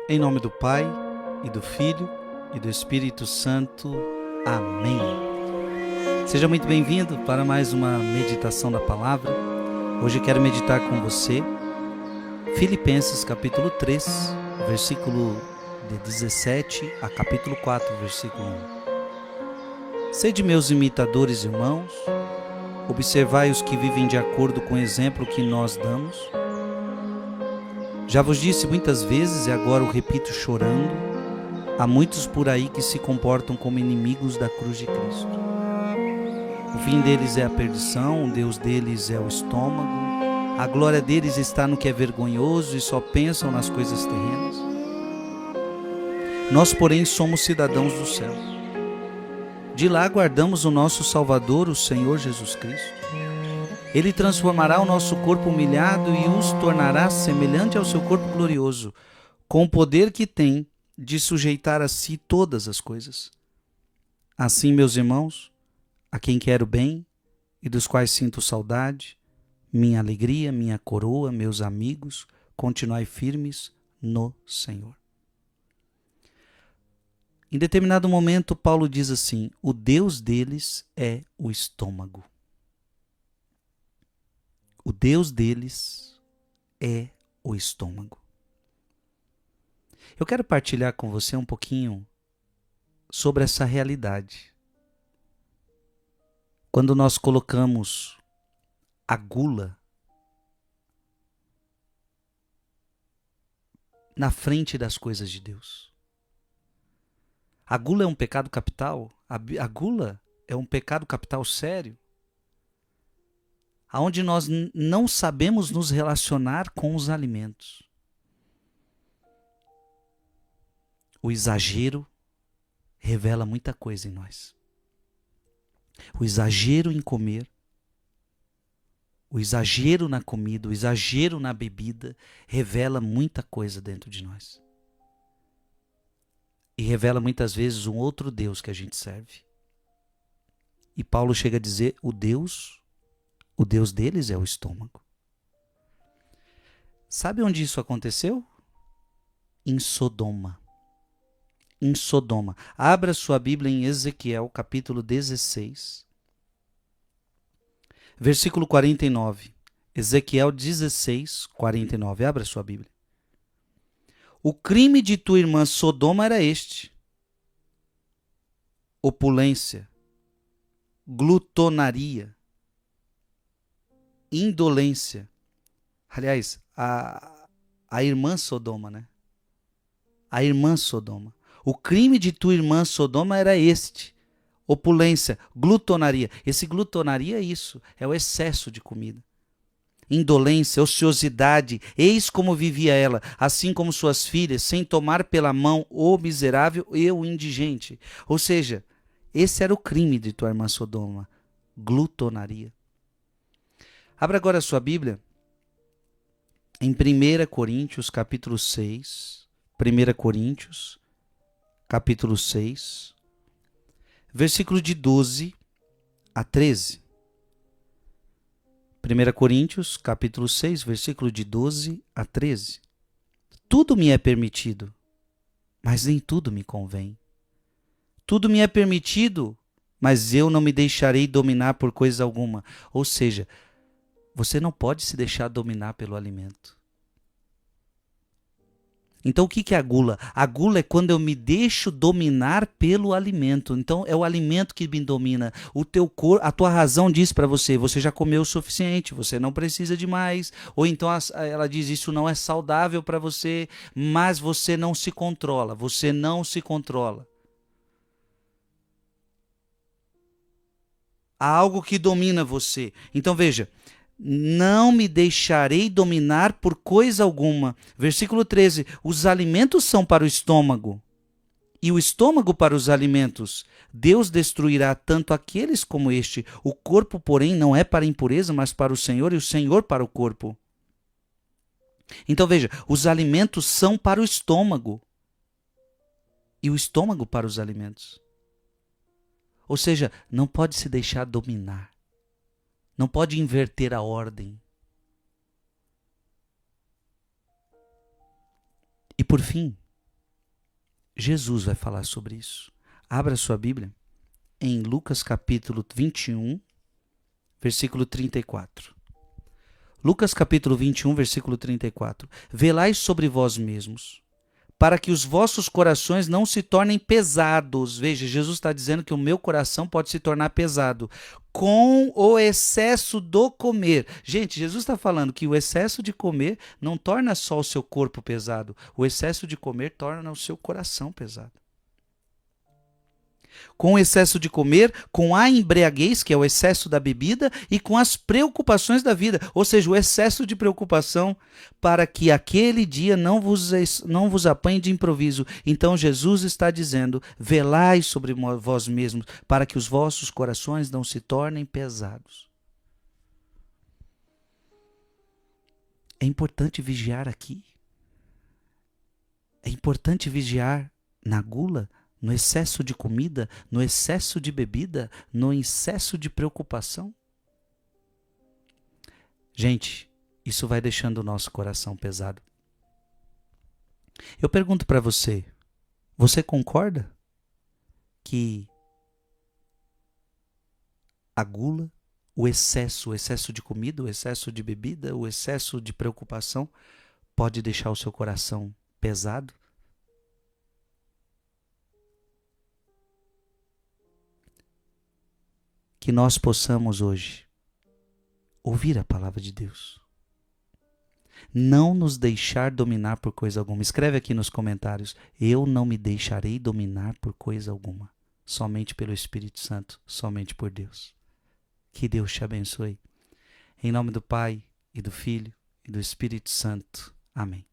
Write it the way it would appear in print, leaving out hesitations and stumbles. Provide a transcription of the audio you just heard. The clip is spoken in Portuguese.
Em nome do Pai, e do Filho, e do Espírito Santo. Amém. Seja muito bem-vindo para mais uma meditação da palavra. Hoje quero meditar com você Filipenses capítulo 3, versículo de 17 a capítulo 4, versículo 1. Sede meus imitadores, irmãos, observai os que vivem de acordo com o exemplo que nós damos. Já vos disse muitas vezes, e agora o repito chorando, há muitos por aí que se comportam como inimigos da cruz de Cristo. O fim deles é a perdição, o Deus deles é o estômago, a glória deles está no que é vergonhoso e só pensam nas coisas terrenas. Nós, porém, somos cidadãos do céu. De lá guardamos o nosso Salvador, o Senhor Jesus Cristo. Ele transformará o nosso corpo humilhado e os tornará semelhante ao seu corpo glorioso, com o poder que tem de sujeitar a si todas as coisas. Assim, meus irmãos, a quem quero bem e dos quais sinto saudade, minha alegria, minha coroa, meus amigos, continuai firmes no Senhor. Em determinado momento, Paulo diz assim: o Deus deles é o estômago. O Deus deles é o estômago. Eu quero partilhar com você um pouquinho sobre essa realidade. Quando nós colocamos a gula na frente das coisas de Deus. A gula é um pecado capital? A gula é um pecado capital sério? Onde nós não sabemos nos relacionar com os alimentos. O exagero revela muita coisa em nós. O exagero em comer, o exagero na comida, o exagero na bebida, revela muita coisa dentro de nós. E revela muitas vezes um outro Deus que a gente serve. E Paulo chega a dizer, o Deus deles é o estômago. Sabe onde isso aconteceu? Em Sodoma. Em Sodoma. Abra sua Bíblia em Ezequiel, capítulo 16, versículo 49. Ezequiel 16, 49. Abra sua Bíblia. O crime de tua irmã Sodoma era este: opulência, glutonaria, indolência. Aliás, a irmã Sodoma, né? A irmã Sodoma. O crime de tua irmã Sodoma era este: opulência, glutonaria. Esse glutonaria é isso, é o excesso de comida. Indolência, ociosidade, eis como vivia ela, assim como suas filhas, sem tomar pela mão o miserável e o indigente. Ou seja, esse era o crime de tua irmã Sodoma, glutonaria. Abra agora a sua Bíblia em 1 Coríntios, capítulo 6. 1 Coríntios, capítulo 6, versículo de 12 a 13. 1 Coríntios, capítulo 6, versículo de 12 a 13. Tudo me é permitido, mas nem tudo me convém. Tudo me é permitido, mas eu não me deixarei dominar por coisa alguma. Ou seja, você não pode se deixar dominar pelo alimento. Então o que é a gula? A gula é quando eu me deixo dominar pelo alimento. Então é o alimento que me domina. O teu corpo, a tua razão diz para você, você já comeu o suficiente, você não precisa de mais. Ou então ela diz, isso não é saudável para você, mas você não se controla, você não se controla. Há algo que domina você. Então veja, não me deixarei dominar por coisa alguma. Versículo 13. Os alimentos são para o estômago, e o estômago para os alimentos. Deus destruirá tanto aqueles como este. O corpo, porém, não é para a impureza, mas para o Senhor, e o Senhor para o corpo. Então veja, os alimentos são para o estômago, e o estômago para os alimentos. Ou seja, não pode se deixar dominar. Não pode inverter a ordem. E por fim, Jesus vai falar sobre isso. Abra sua Bíblia em Lucas capítulo 21, versículo 34. Lucas capítulo 21, versículo 34. Velai sobre vós mesmos, para que os vossos corações não se tornem pesados. Veja, Jesus está dizendo que o meu coração pode se tornar pesado com o excesso do comer. Gente, Jesus está falando que o excesso de comer não torna só o seu corpo pesado. O excesso de comer torna o seu coração pesado. Com o excesso de comer, com a embriaguez, que é o excesso da bebida, e com as preocupações da vida, ou seja, o excesso de preocupação para que aquele dia não vos apanhe de improviso. Então Jesus está dizendo, velai sobre vós mesmos, para que os vossos corações não se tornem pesados. É importante vigiar aqui. É importante vigiar na gula, no excesso de comida, no excesso de bebida, no excesso de preocupação. Gente, isso vai deixando o nosso coração pesado. Eu pergunto para você, você concorda que a gula, o excesso de comida, o excesso de bebida, o excesso de preocupação pode deixar o seu coração pesado? Que nós possamos hoje ouvir a palavra de Deus. Não nos deixar dominar por coisa alguma. Escreve aqui nos comentários, eu não me deixarei dominar por coisa alguma. Somente pelo Espírito Santo, somente por Deus. Que Deus te abençoe. Em nome do Pai, e do Filho, e do Espírito Santo. Amém.